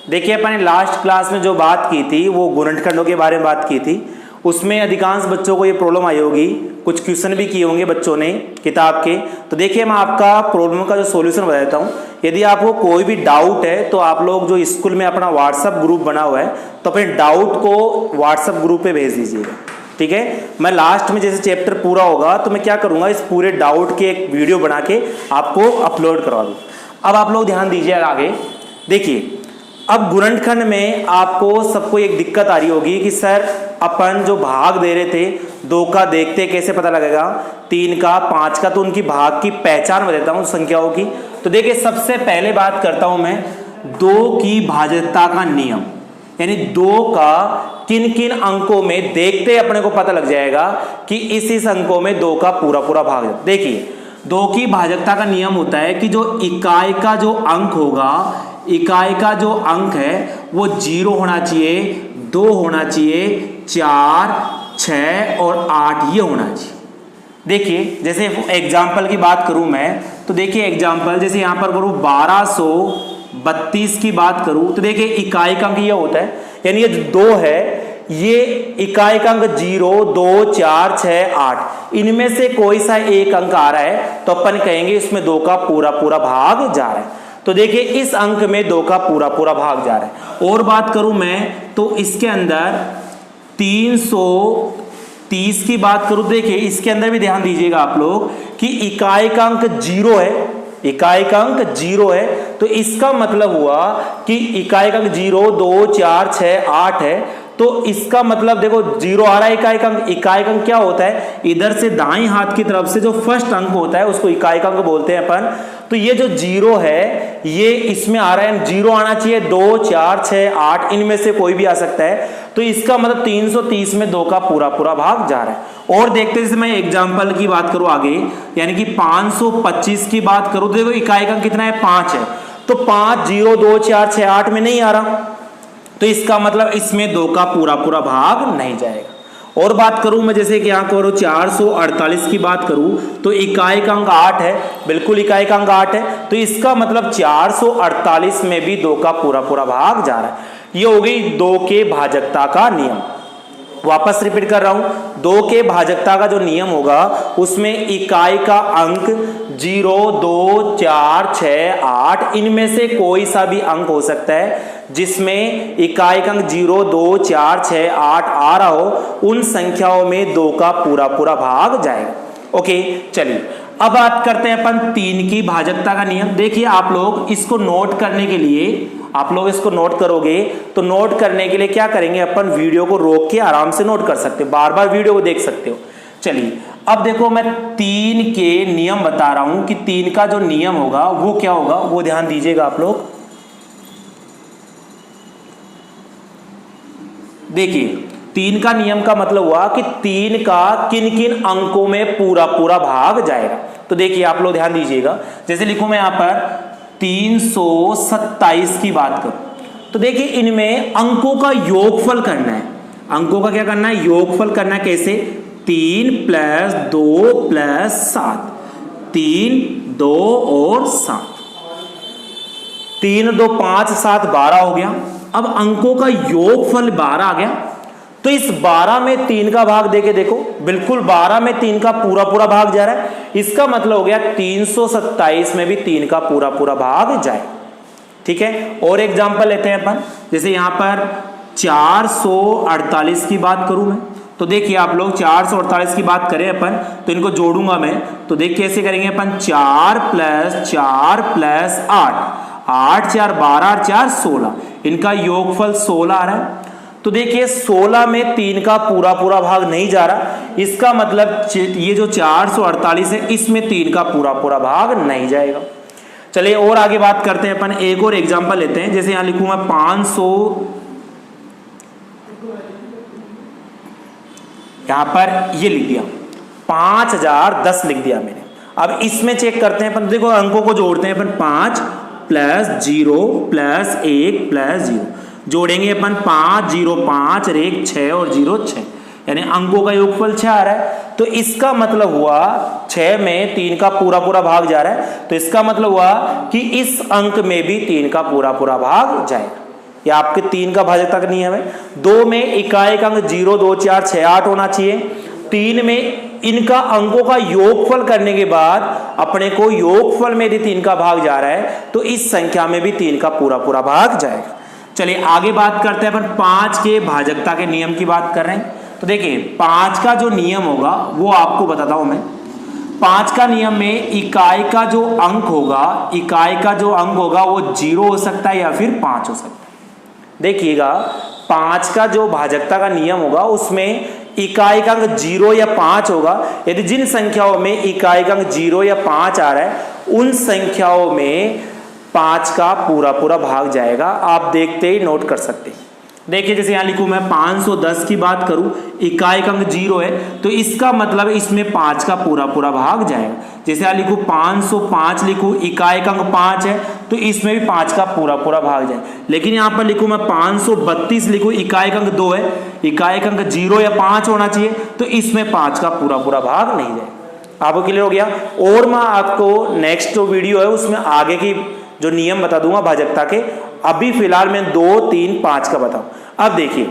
देखिए अपन ने last class में जो बात की थी वो गुणनखंडों के बारे में बात की थी। उसमें अधिकांश बच्चों को ये प्रॉब्लम आई होगी, कुछ क्वेश्चन भी किए होंगे बच्चों ने किताब के। तो देखिए मैं आपका प्रॉब्लम का जो सॉल्यूशन बता देता हूँ। यदि आपको कोई भी डाउट है तो आप लोग जो स्कूल में अपना व्हाट्सएप ग्रुप बना हुआ है तो अपने डाउट को व्हाट्सएप ग्रुप पे भेज दीजिएगा, ठीक है। मैं लास्ट में जैसे चैप्टर पूरा होगा तो मैं क्या करूँगा, इस पूरे डाउट के एक वीडियो बना के आपको अपलोड करवा दूँ। अब आप लोग ध्यान दीजिएगा आगे। देखिए अब गुणनखंड में आपको सबको एक दिक्कत आ रही होगी कि सर अपन जो भाग दे रहे थे 2 का देखते कैसे पता लगेगा, 3 का 5 का, तो उनकी भाग की पहचान बताता हूँ संख्याओं की। तो देखिए सबसे पहले बात करता हूँ मैं 2 की भाजकता का नियम, यानी 2 का किन किन अंकों में देखते अपने को पता लग जाएगा कि इस अंकों में 2 का पूरा पूरा भाग। देखिए 2 की भाजकता का नियम होता है कि जो इकाई का जो अंक होगा, इकाई का जो अंक है वो 0 होना चाहिए, 2 होना चाहिए, 4, 6 और 8 ये होना चाहिए। देखिए जैसे एग्जाम्पल की बात करूं मैं तो देखिए एग्जाम्पल जैसे यहां पर करूं 1232 की बात करूं तो देखिए इकाई का अंक ये होता है, यानी ये 2 है, ये इकाई का अंक 0, 2, 4, 6, 8 इनमें से कोई सा एक अंक आ रहा है तो अपन कहेंगे इसमें 2 का पूरा पूरा भाग जा रहा है। तो देखिए इस अंक में 2 का पूरा पूरा भाग जा रहा है। और बात करूं मैं तो इसके अंदर 330 की बात करूं, देखिए इसके अंदर भी ध्यान दीजिएगा आप लोग कि इकाई का अंक 0 है, इकाई का अंक 0 है, तो इसका मतलब हुआ कि इकाई का अंक 0, 2, 4, 6, 8 है, तो इसका मतलब देखो 0 आ रहा है इकाई का अंक। इकाई का अंक क्या होता है, इधर से दाएं हाथ की तरफ से जो फर्स्ट अंक होता है उसको इकाई का अंक बोलते हैं अपन। तो ये जो 0 है ये इसमें आ रहा है, 0 आना चाहिए, 2, 4, 6, 8 इनमें से कोई भी आ सकता है, तो इसका मतलब 330 में 2 का पूरा पूरा भाग जा रहा है। और देखते जैसे मैं एग्जाम्पल की बात करूं आगे, यानी कि 525 की बात करूं तो देखो इकाई का अंक कितना है, 5 है, तो 5, 0, 2, 4, 6, 8 में नहीं आ रहा, तो इसका मतलब इसमें 2 का पूरा पूरा भाग नहीं जाएगा। और बात करूं मैं जैसे कि यहां करो 448 की बात करूं तो इकाई का अंक 8 है, बिल्कुल इकाई का अंक 8 है, तो इसका मतलब 448 में भी 2 का पूरा पूरा भाग जा रहा है। ये हो गई 2 के भाजकता का नियम। वापस रिपीट कर रहा हूं, 2 के भाजकता का जो नियम होगा उसमें इकाई का अंक 0, 2, 4, 6, 8 इनमें से कोई सा भी अंक हो सकता है जिसमें इकाई का अंक 0, 2, 4, 6, 8 आ रहा हो, उन संख्याओं में 2 का पूरा पूरा भाग जाएगा। ओके चलिए अब बात करते हैं अपन 3 की भाजकता का नियम। देखिए आप लोग इसको नोट करने के लिए, आप लोग इसको नोट करोगे तो नोट करने के लिए क्या करेंगे, अपन वीडियो को रोक के आराम से नोट कर सकते हो, बार बार वीडियो को देख सकते हो। चलिए अब देखो मैं 3 के नियम बता रहा हूं कि 3 का जो नियम होगा वो क्या होगा, वो ध्यान दीजिएगा आप लोग। देखिए 3 का नियम का मतलब हुआ कि 3 का किन किन अंकों में पूरा पूरा भाग जाएगा। तो देखिए आप लोग ध्यान दीजिएगा, जैसे लिखूं मैं यहां पर 327 की बात करूं तो देखिए इनमें अंकों का योगफल करना है। अंकों का क्या करना है, योगफल करना है। कैसे, 3 + 2 + 7, 3, 2 और 7, 3, 2, 5, 7, 12 हो गया। अब अंकों का योगफल 12 आ गया, तो इस 12 में 3 का भाग देके देखो, बिल्कुल 12 में 3 का पूरा पूरा भाग जा रहा है, इसका मतलब हो गया 327 में भी 3 का पूरा पूरा भाग जाए। ठीक है, और एग्जांपल लेते हैं अपन, जैसे यहां पर 448 की बात करूं मैं तो देखिए आप लोग 448 की बात करें अपन तो इनको जोड़ूंगा मैं, तो देख कैसे करेंगे अपन, 4 + 4 + 8, 8, 4, 12, 4, 16, इनका योगफल 16 आ रहा है। तो देखिए 16 में 3 का पूरा पूरा भाग नहीं जा रहा, इसका मतलब ये जो 448 है इसमें 3 का पूरा पूरा भाग नहीं जाएगा। चलिए और आगे बात करते हैं अपन, एक और एग्जांपल लेते हैं, जैसे यहां लिखूंगा 500, यहां पर ये लिख दिया 5010 लिख दिया मैंने। अब इसमें चेक करते हैं अपन, देखो अंकों को जोड़ते हैं अपन, 5 + 0 + 1 + 0 जोड़ेंगे अपन, 5, 0, 5 और 1, 6 और 0, 6, यानी अंकों का योगफल 6 आ रहा है। तो इसका मतलब हुआ 6 में 3 का पूरा पूरा भाग जा रहा है, तो इसका मतलब हुआ कि इस अंक में भी 3 का पूरा पूरा भाग जाएगा। या आपके 3 का भाजकता का नियम है। 2 में इकाई अंक 0 2 4 6 8 होना चाहिए। 3 में इनका अंकों का योगफल करने के बाद अपने को योगफल में यदि 3 का भाग जा रहा है तो इस संख्या में भी 3 का पूरा पूरा भाग जाएगा। चलिए आगे बात करते हैं अपन 5 के भाजकता के नियम की बात कर रहे हैं। तो देखिए 5 का जो नियम होगा वो आपको बताता हूं मैं। 5 का नियम में इकाई का जो अंक होगा वो 0 हो सकता है या फिर 5 हो सकता है। देखिएगा 5 का जो भाजकता का नियम होगा उसमें इकाई का अंक 0 या 5 होगा। यदि जिन संख्याओं में इकाई का अंक 0 या 5 आ रहा है उन संख्याओं में 5 का पूरा पूरा भाग जाएगा। आप देखते ही नोट कर सकते हैं। देखिए जैसे यहां लिखूं मैं 510 की बात करूं, इकाई का अंक 0 है तो इसका मतलब इसमें 5 का पूरा पूरा भाग जाएगा। जैसे यहां लिखूं 505 लिखूं, इकाई का अंक 5 है तो इसमें भी 5 का पूरा पूरा भाग जाएगा। लेकिन यहां पर लिखूं मैं 532 लिखूं, इकाई का अंक 2 है, इकाई का अंक 0 या 5 होना चाहिए तो इसमें 5 का पूरा पूरा भाग नहीं जाएगा। आपको क्लियर हो गया। और मैं आपको नेक्स्ट जो वीडियो है उसमें आगे की जो नियम बता दूंगा भाजकता के। अभी फिलहाल मैं 2 3 5 का बताऊं। अब देखिए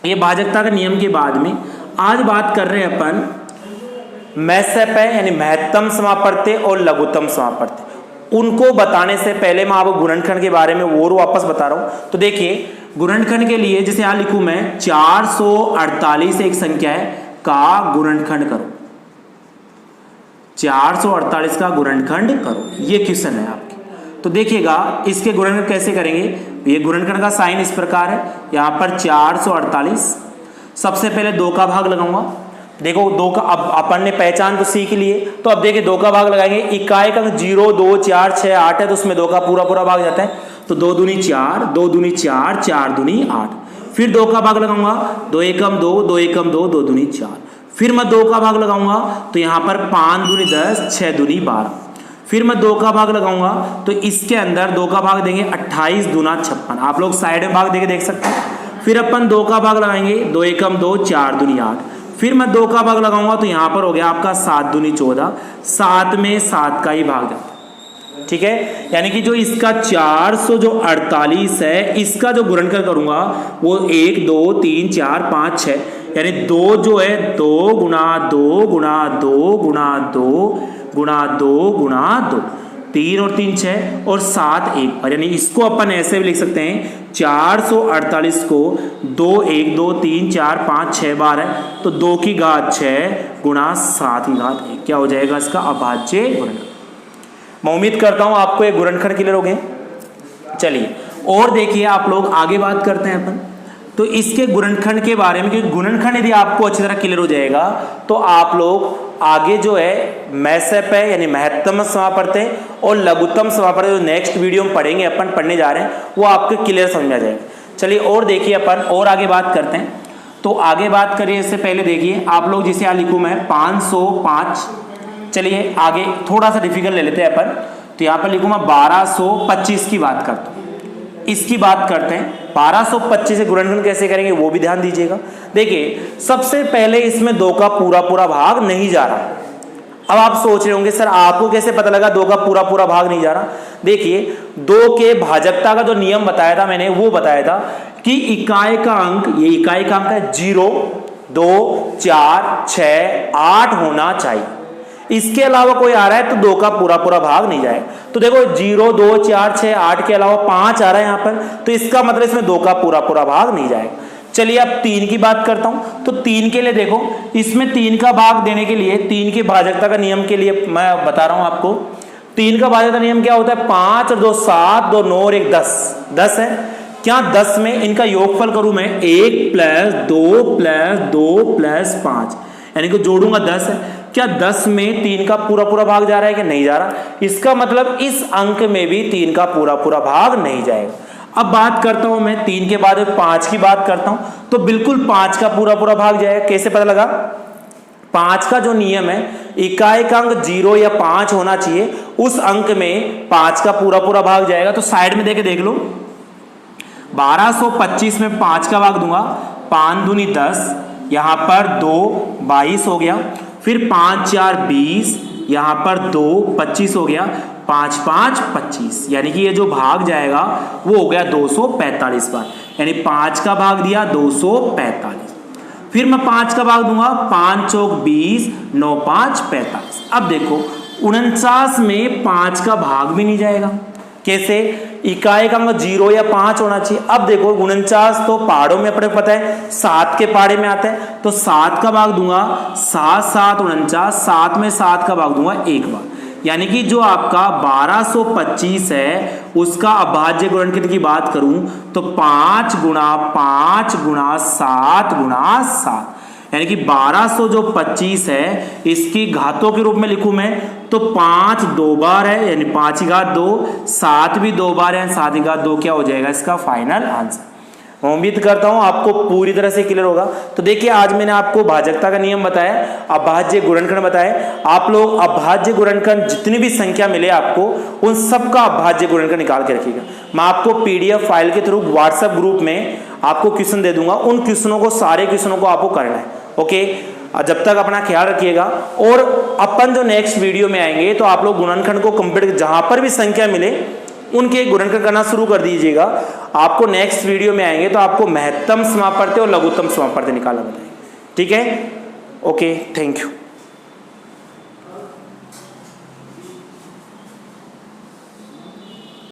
ये भाजकता के नियम के बाद में आज बात कर रहे हैं अपन मैसेपे यानी महत्तम समापवर्ती और लघुत्तम समापवर्ती। उनको बताने से पहले मैं आपको गुणनखंड के बारे में और वापस बता रहा हूं। तो देखिए गुणनखंड के लिए जैसे यहां लिखूं मैं 448 एक संख्या है का गुणनखंड करो, 448 का गुणनखंड करो, ये क्वेश्चन है आपके। तो देखिएगा इसके गुणनखंड कैसे करेंगे। ये गुणनखंड का साइन इस प्रकार है, यहां पर 448, सबसे पहले 2 का भाग लगाऊंगा। देखो 2 का अब अपन ने पहचान तो सीख लिए, तो अब देखिए 2 का भाग लगाएंगे। इकाई का 0 2 4 6 8 है तो उसमें 2 का पूरा पूरा भाग जाता है तो 2 दूनी 4, 2 दूनी 4, 4 दूनी 8। फिर 2 का भाग लगाऊंगा, 2 एकम 2, 2 एकम 2, 2 दूनी 4। फिर मैं 2 का भाग लगाऊंगा तो यहां पर 5 दूनी 10, 6 दूनी 12। फिर मैं 2 का भाग लगाऊंगा तो इसके अंदर 2 का भाग देंगे 28 दूना 56। आप लोग साइड में भाग देके देख सकते हैं। फिर अपन 2 का भाग लगाएंगे, 2 एकम 2, 4 दूनी 8। फिर मैं 2 का भाग लगाऊंगा तो यहां पर हो गया आपका 7 दूनी 14, 7 में 7 का ही भाग जाता है। ठीक है, यानी कि जो इसका 448 है इसका जो गुणनखंड करूंगा वो 1 2 3 4 5 6 यानी 2 जो है 2 गुणा 2 गुणा 2 गुणा 2 गुणा 2 गुणा 2, 3 और 3 6 और 7 1 और यानी इसको अपन ऐसे भी लिख सकते हैं 448 को 2 1 2 3 4 5 6 बार है तो 2 की घात 6 गुणा 7 की घात 1 क्या हो जाएगा इसका अभाज्य गुणनखंड। मैं उम्मीद करता हूं आपको ये गुणनखंड क्लियर हो गए। चलिए और देखिए आप लोग आगे बात करते हैं अपन तो इसके गुणनखंड के बारे में, क्योंकि गुणनखंड यदि आपको अच्छी तरह क्लियर हो जाएगा तो आप लोग आगे जो है मैसेपे यानी महत्तम समापवर्ती और लघुत्तम समापवर्ती जो नेक्स्ट वीडियो में पढ़ेंगे अपन पढ़ने जा रहे हैं वो आपको क्लियर समझ में आ जाएगा। चलिए और देखिए अपन और आगे बात करते हैं। तो आगे बात करिए इससे पहले देखिए आप लोग जिसे यहाँ लिखूँ मैं 505। चलिए आगे थोड़ा सा डिफिकल्ट ले लेते हैं अपन। तो यहाँ पर लिखूँ मैं 1225 की बात करता हूँ, इसकी बात करते हैं। 1225 से गुणनखंड कैसे करेंगे वो भी ध्यान दीजिएगा। देखिए सबसे पहले इसमें 2 का पूरा पूरा भाग नहीं जा रहा। अब आप सोच रहे होंगे सर आपको कैसे पता लगा 2 का पूरा पूरा भाग नहीं जा रहा। देखिए 2 के भाजकता का जो नियम बताया था मैंने वो बताया था कि इकाई का अंक, ये इकाई का अंक है 0 2 4 6 8 होना चाहिए। इसके अलावा कोई आ रहा है तो 2 का पूरा पूरा भाग नहीं जाएगा। तो देखो 0 2 4 6 8 के अलावा 5 आ रहा है यहां पर तो इसका मतलब इसमें 2 का पूरा पूरा भाग नहीं जाएगा। चलिए अब 3 की बात करता हूं। तो 3 के लिए देखो इसमें 3 का भाग देने के लिए 3 के भाजकता का नियम के लिए मैं बता रहा हूं आपको। 3 का भाजकता नियम क्या होता है 5 और 2 7 2 9 और 1 10 है। क्या 10 में इनका योगफल करूं मैं 1 + 2 + 2 + 5 यानी कि जोड़ूंगा 10 है। क्या 10 में 3 का पूरा पूरा भाग जा रहा है कि नहीं जा रहा। इसका मतलब इस अंक में भी 3 का पूरा पूरा भाग नहीं जाएगा। अब बात करता हूं मैं 3 के बाद 5 की बात करता हूं तो बिल्कुल 5 का पूरा पूरा भाग जाएगा। कैसे पता लगा। 5 का जो नियम है इकाई का अंक 0 या 5 होना चाहिए, उस अंक में 5 का पूरा पूरा भाग जाएगा। तो साइड में देख लो 1225 में 5 का भाग दूंगा 5 दूनी 10, यहां पर 2 22 हो गया। फिर 5 4 20, यहां पर 2 25 हो गया। 5 5 25, यानी कि ये जो भाग जाएगा वो हो गया 245 बार, यानी 5 का भाग दिया 245। फिर मैं 5 का भाग दूंगा, 5 चौक 20, 9 5 45। अब देखो 49 में 5 का भाग भी नहीं जाएगा, कैसे? इकाई अंक 0 या 5 होना चाहिए। अब देखो 49 तो पहाड़ों में अपने पता है 7 के पहाड़े में आता है, तो 7 का भाग दूंगा, 7 7 49, 7 में 7 का भाग दूंगा एक बार, यानी कि जो आपका 1225 है उसका अभाज्य गुणनखंड की बात करूं तो 5 गुणा 5 गुणा 7 गुणा 7, यानी कि 1200 जो 25 है इसकी घातों के रूप में लिखूं मैं तो 5 दो बार है, यानी 5 की घात 2, 7 भी 2 बार है, 7 की घात 2 क्या हो जाएगा इसका फाइनल आंसर। उम्मीद करता हूं आपको पूरी तरह से क्लियर होगा। तो देखिए आज मैंने आपको भाजकता का नियम बताया, अभाज्य गुणनखंड बताए। आप लोग अभाज्य गुणनखंड जितनी भी संख्या मिले आपको उन सबका अभाज्य गुणनखंड निकाल के रखिएगा। मैं आपको पीडीएफ फाइल के थ्रू व्हाट्सएप ग्रुप में आपको क्वेश्चन दे दूंगा, उन क्वेश्चनों को सारे क्वेश्चनों को आपको करना है। ओके, जब तक अपना ख्याल रखिएगा। और अपन जो नेक्स्ट वीडियो में आएंगे तो आप लोग गुणनखंड को कंप्लीट जहां पर भी संख्या मिले उनके गुणनखंड करना शुरू कर दीजिएगा। आपको नेक्स्ट वीडियो में आएंगे तो आपको महत्तम समापवर्ती और लघुत्तम समापवर्ती निकालना बताएंगे। ठीक है, ओके, थैंक यू।